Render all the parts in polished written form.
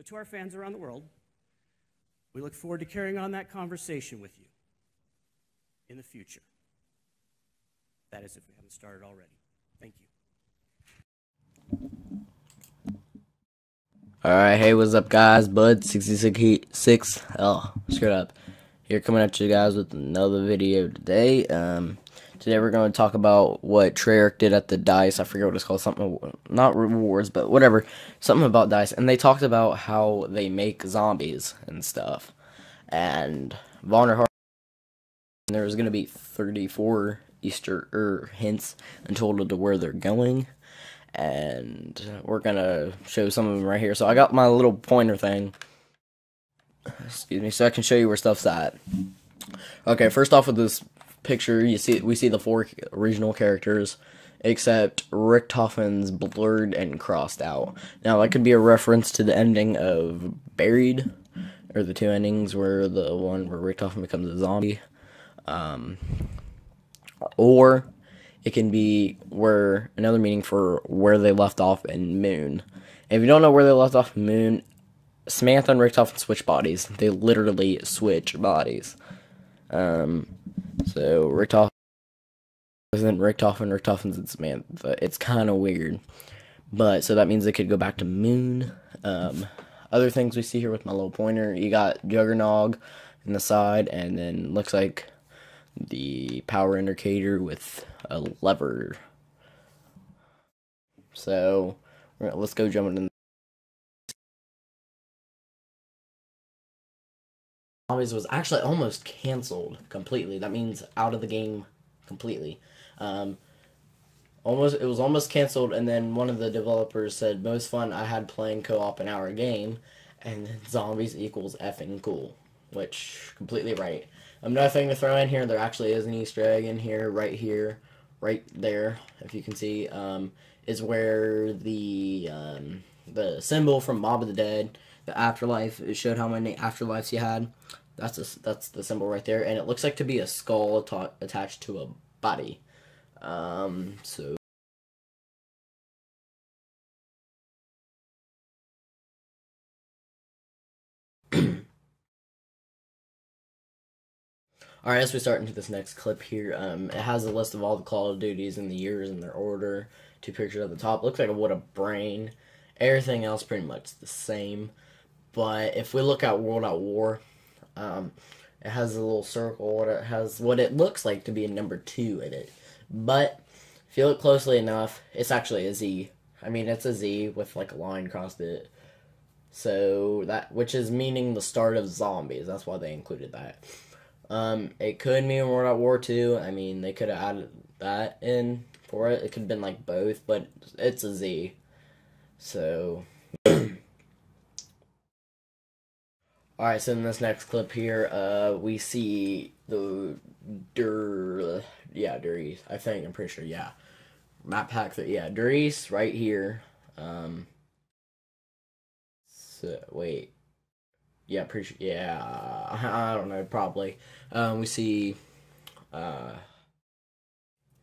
But to our fans around the world, we look forward to carrying on that conversation with you in the future. That is, if we haven't started already. Thank you. Alright, hey, what's up, guys? Bud66, screwed up. Here, coming at you guys with another video today. Today we're going to talk about what Treyarch did at the DICE. I forget what it's called, something, not rewards, but whatever. Something about DICE. And they talked about how they make zombies and stuff. And Vonner there was going to be 34 Easter hints and told to where they're going. And we're going to show some of them right here. So I got my little pointer thing. Excuse me, so I can show you where stuff's at. Okay, first off with this picture, we see the 4 original characters, except Richtofen's blurred and crossed out. Now, that could be a reference to the ending of Buried, or the 2 endings, where the one where Richtofen becomes a zombie. Or it can be another meaning for where they left off in Moon. And if you don't know where they left off in Moon, Samantha and Richtofen switch bodies. They literally switch bodies. So Richtofen isn't Richtofen's in Samantha. It's kind of weird. But, so that means they could go back to Moon. Other things we see here with my little pointer, you got Juggernog in the side, and then looks like the power indicator with a lever. So, let's go jump into Zombies was actually almost canceled completely. That means out of the game completely. It was almost canceled, and then one of the developers said, most fun I had playing co-op in our game, and then zombies equals effing cool, which, completely right. Another thing to throw in here, there actually is an Easter egg in here, right there, if you can see, is where the symbol from Mob of the Dead, the afterlife, it showed how many afterlives you had. That's the symbol right there, and it looks like to be a skull attached to a body. So alright, as we start into this next clip here, it has a list of all the Call of Duties and the years in their order. 2 pictures at the top. Looks like a what a brain. Everything else pretty much the same. But if we look at World at War, it has a little circle. It has what it looks like to be a number 2 in it. But if you look closely enough, it's actually a Z. I mean, it's a Z with like a line across it. So which is meaning the start of zombies. That's why they included that. It could mean World at War 2. I mean, they could have added that in for it. It could have been like both, but it's a Z. So alright, so in this next clip here, we see the Durice, I think, I'm pretty sure, yeah. Map pack, yeah, Durice right here. So, wait. Yeah, pretty sure, yeah, I don't know, probably. We see, what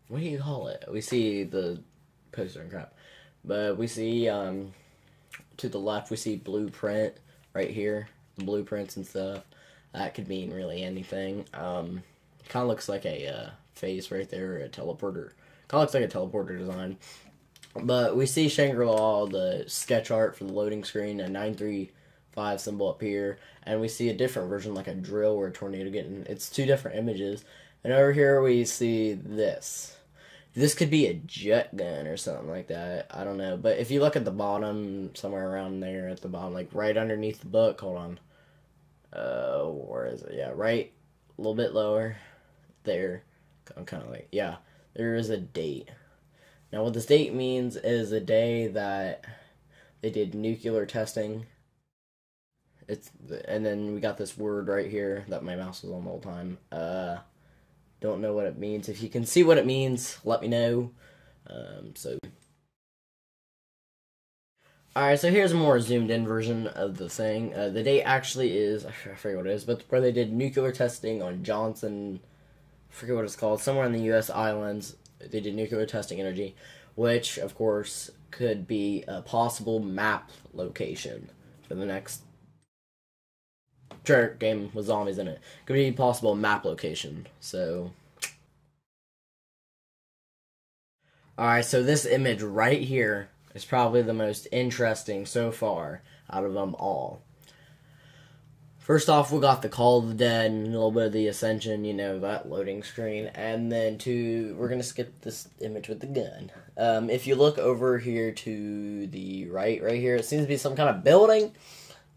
do you call it? We see the poster and crap. But we see, to the left, we see Blueprint right here. Blueprints and stuff. That could mean really anything. Kind of looks like a face right there, a teleporter. Kind of looks like a teleporter design. But we see Shangri-La, the sketch art for the loading screen, a 935 symbol up here, and we see a different version, like a drill or a tornado getting. It's 2 different images. And over here we see this. This could be a jet gun or something like that. I don't know. But if you look at the bottom, somewhere around there at the bottom, like right underneath the book, hold on. Where is it? Yeah, right, a little bit lower, there, I'm kind of like, yeah, there is a date. Now, what this date means is a day that they did nuclear testing. And then we got this word right here that my mouse was on the whole time. Don't know what it means. If you can see what it means, let me know. Alright, so here's a more zoomed in version of the thing. The date actually is, I forget what it is, but where they did nuclear testing on Johnson, I forget what it's called, somewhere in the U.S. islands, they did nuclear testing energy, which, of course, could be a possible map location for the next trailer game with zombies in it. Could be a possible map location. So, alright, so this image right here is probably the most interesting so far out of them all. First off, we got the Call of the Dead and a little bit of the Ascension, you know, that loading screen. And then we're going to skip this image with the gun. If you look over here to the right here, it seems to be some kind of building.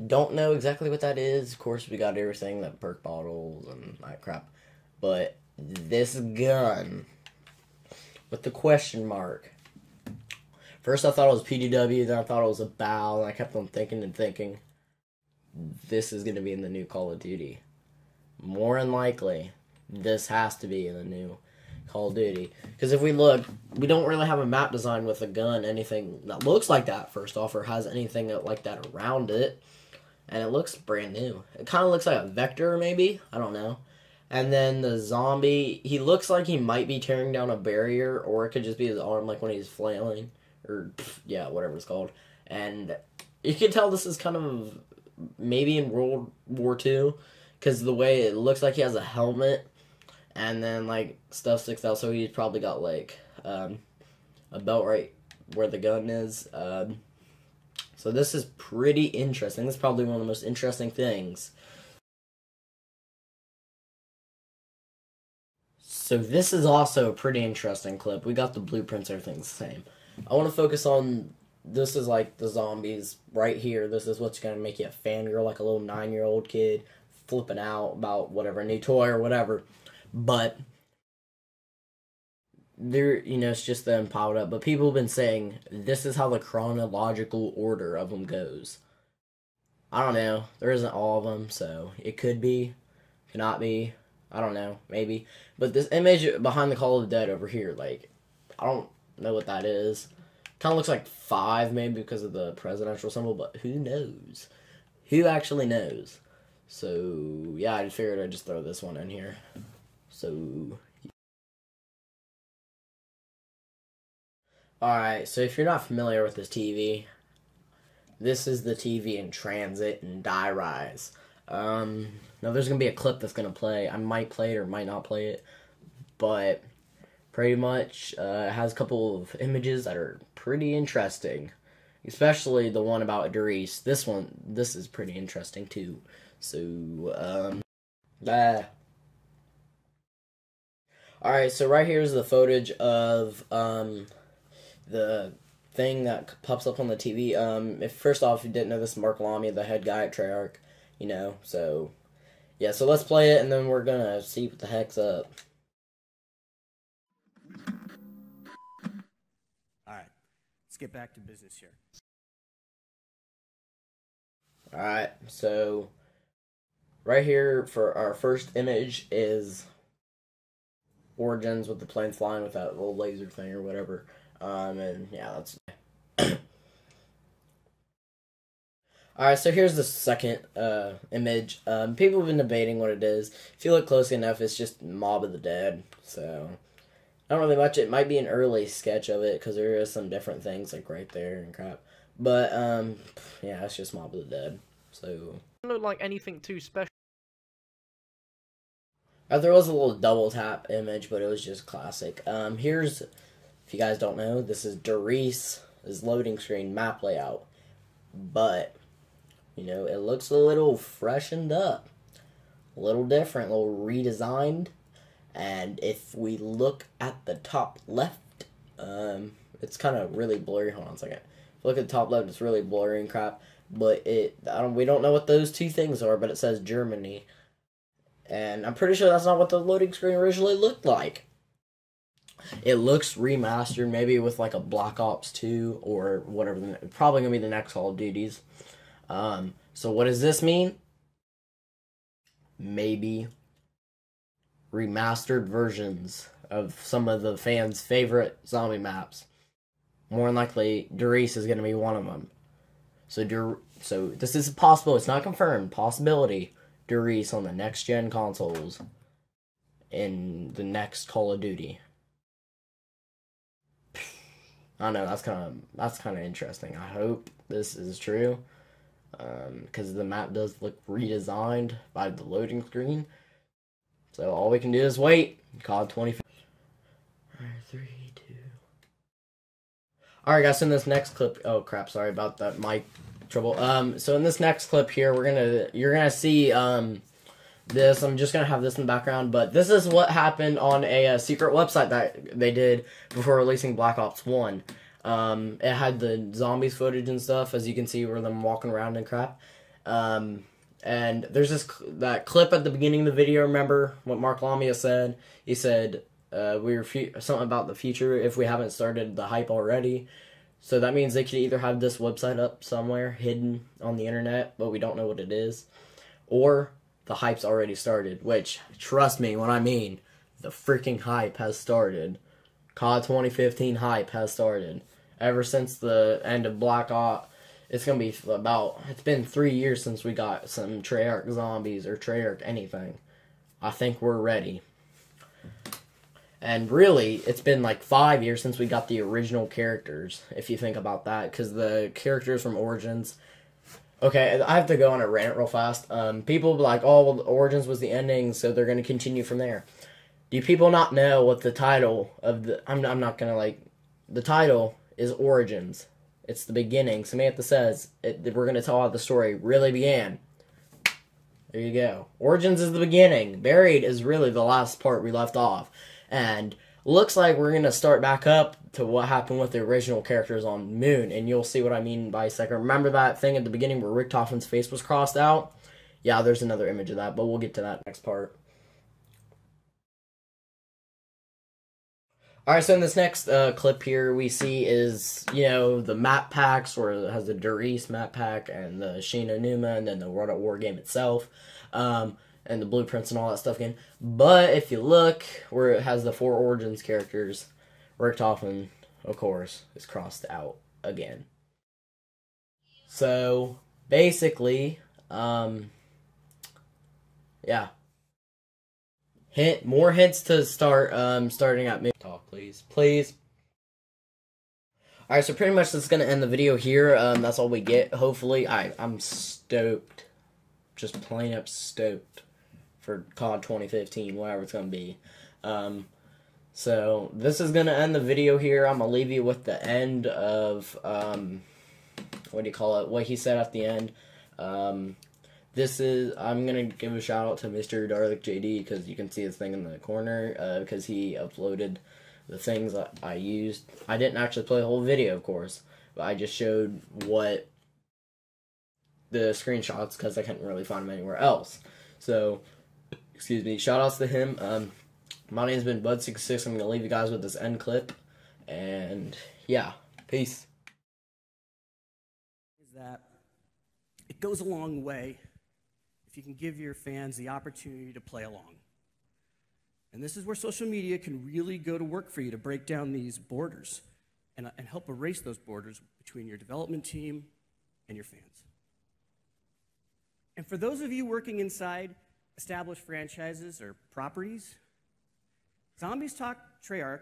Don't know exactly what that is. Of course, we got everything, that perk bottles and that crap. But this gun with the question mark. First, I thought it was PDW, then I thought it was a BOW, and I kept on thinking and thinking. This is going to be in the new Call of Duty. More than likely, this has to be in the new Call of Duty. Because if we look, we don't really have a map design with a gun, anything that looks like that, first off, or has anything like that around it. And it looks brand new. It kind of looks like a Vector, maybe? I don't know. And then the zombie, he looks like he might be tearing down a barrier, or it could just be his arm, like when he's flailing. Or, yeah, whatever it's called. And you can tell this is kind of maybe in World War II, because the way it looks like he has a helmet, and then, like, stuff sticks out, so he's probably got, like, a belt right where the gun is. So this is pretty interesting. This is probably one of the most interesting things. So this is also a pretty interesting clip. We got the blueprints, everything's the same. I want to focus on, this is like the zombies right here. This is what's going to make you a fangirl, like a little 9-year-old kid flipping out about whatever, a new toy or whatever. But there, you know, it's just them piled up. But people have been saying this is how the chronological order of them goes. I don't know. There isn't all of them, so it could be, could not be. I don't know, maybe. But this image behind the Call of the Dead over here, like, I don't know what that is. Kind of looks like 5, maybe because of the presidential symbol, but who knows? Who actually knows? So, yeah, I figured I'd just throw this one in here. So, alright, so if you're not familiar with this TV, this is the TV in transit and Die Rise. Now there's going to be a clip that's going to play. I might play it or might not play it, but pretty much it has a couple of images that are pretty interesting, especially the one about Doris. This is pretty interesting too. So, alright, so right here is the footage of, the thing that pops up on the TV. If first off, you didn't know, this is Mark Lamy, the head guy at Treyarch, you know, so, yeah, so let's play it, and then we're gonna see what the heck's up. Alright, let's get back to business here. Alright, so right here for our first image is Origins with the plane flying with that little laser thing or whatever. And yeah, that's alright, so here's the second image. People have been debating what it is. If you look closely enough, it's just Mob of the Dead. So, not really much. It might be an early sketch of it, because there is some different things, like, right there and crap. But, yeah, it's just Mob of the Dead. So, It doesn't look like anything too special. there was a little double tap image, but it was just classic. Here's, if you guys don't know, this is Doris' loading screen map layout. But, you know, it looks a little freshened up. A little different, a little redesigned. And if we look at the top left, it's kind of really blurry. Hold on a second. If you look at the top left, it's really blurry and crap. But we don't know what those two things are, but it says Germany. And I'm pretty sure that's not what the loading screen originally looked like. It looks remastered, maybe with like a Black Ops 2 or whatever. Probably going to be the next Call of Duties. So what does this mean? Maybe remastered versions of some of the fans' favorite zombie maps. More than likely, Doris is going to be one of them. So this is possible. It's not confirmed. Possibility. Doris on the next gen consoles in the next Call of Duty. I don't know, that's kind of interesting. I hope this is true. because the map does look redesigned by the loading screen. So all we can do is wait. COD 20. Alright, 3, 2. Alright, guys, so in this next clip, oh crap, sorry about that mic trouble. So in this next clip here, you're gonna see this. I'm just gonna have this in the background, but this is what happened on a secret website that they did before releasing Black Ops 1. It had the zombies footage and stuff, as you can see, where them walking around and crap. And there's that clip at the beginning of the video. Remember what Mark Lamia said? He said something about the future if we haven't started the hype already. So that means they could either have this website up somewhere hidden on the internet, but we don't know what it is, or the hype's already started. Which, trust me when I mean the freaking hype has started. COD 2015 hype has started. Ever since the end of Black Ops, it's been 3 years since we got some Treyarch zombies or Treyarch anything. I think we're ready. And really, it's been like 5 years since we got the original characters, if you think about that, because the characters from Origins... Okay, I have to go on a rant real fast. People will be like, oh, well, Origins was the ending, so they're going to continue from there. Do people not know what the title of the... I'm not going to, like... The title is Origins. It's the beginning. Samantha says we're going to tell how the story really began. There you go. Origins is the beginning. Buried is really the last part we left off. And looks like we're going to start back up to what happened with the original characters on Moon. And you'll see what I mean by a second. Remember that thing at the beginning where Richtofen's face was crossed out? Yeah, there's another image of that, but we'll get to that next part. Alright, so in this next clip here, we see is, the map packs, where it has the Durice map pack, and the Sheena Numa, and then the World at War game itself, and the blueprints and all that stuff again. But if you look, where it has the 4 Origins characters, Richtofen, of course, is crossed out again. So, basically, yeah. More hints to start, starting at mid talk, please. Please. Alright, so pretty much that's gonna end the video here. That's all we get, hopefully. I'm stoked. Just plain up stoked for COD 2015, whatever it's gonna be. So, this is gonna end the video here. I'm gonna leave you with the end of, what do you call it? What he said at the end. I'm going to give a shout out to Mr. Darlick JD, because you can see his thing in the corner, because he uploaded the things that I used. I didn't actually play the whole video, of course, but I just showed what the screenshots, because I couldn't really find them anywhere else. So, excuse me, shout outs to him. My name's been Bud66. I'm going to leave you guys with this end clip, and yeah, peace. Is that it goes a long way if you can give your fans the opportunity to play along. And this is where social media can really go to work for you to break down these borders and help erase those borders between your development team and your fans. And for those of you working inside established franchises or properties, Zombies taught Treyarch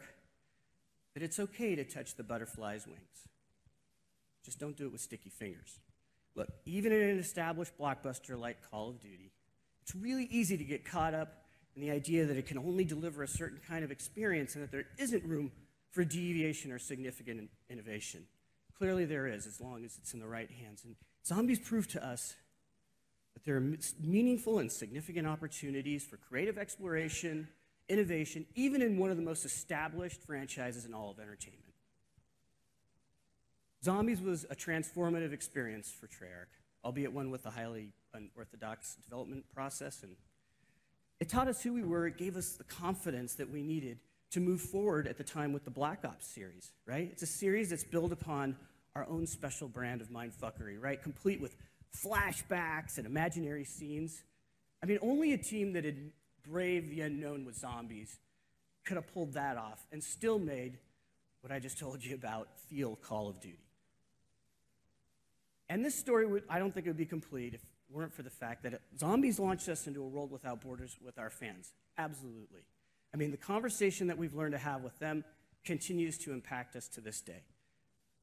that it's okay to touch the butterfly's wings. Just don't do it with sticky fingers. Look, even in an established blockbuster like Call of Duty, it's really easy to get caught up in the idea that it can only deliver a certain kind of experience and that there isn't room for deviation or significant innovation. Clearly there is, as long as it's in the right hands. And Zombies prove to us that there are meaningful and significant opportunities for creative exploration, innovation, even in one of the most established franchises in all of entertainment. Zombies was a transformative experience for Treyarch, albeit one with a highly unorthodox development process. And it taught us who we were. It gave us the confidence that we needed to move forward at the time with the Black Ops series, right? It's a series that's built upon our own special brand of mindfuckery, right? Complete with flashbacks and imaginary scenes. I mean, only a team that had braved the unknown with Zombies could have pulled that off and still made what I just told you about feel Call of Duty. And this story, I don't think it would be complete if it weren't for the fact that Zombies launched us into a world without borders with our fans. Absolutely. I mean, the conversation that we've learned to have with them continues to impact us to this day.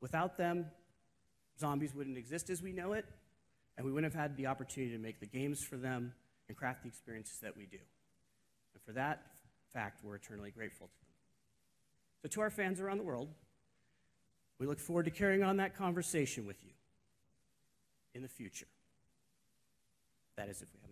Without them, Zombies wouldn't exist as we know it, and we wouldn't have had the opportunity to make the games for them and craft the experiences that we do. And for that fact, we're eternally grateful to them. So to our fans around the world, we look forward to carrying on that conversation with you in the future. That is, if we have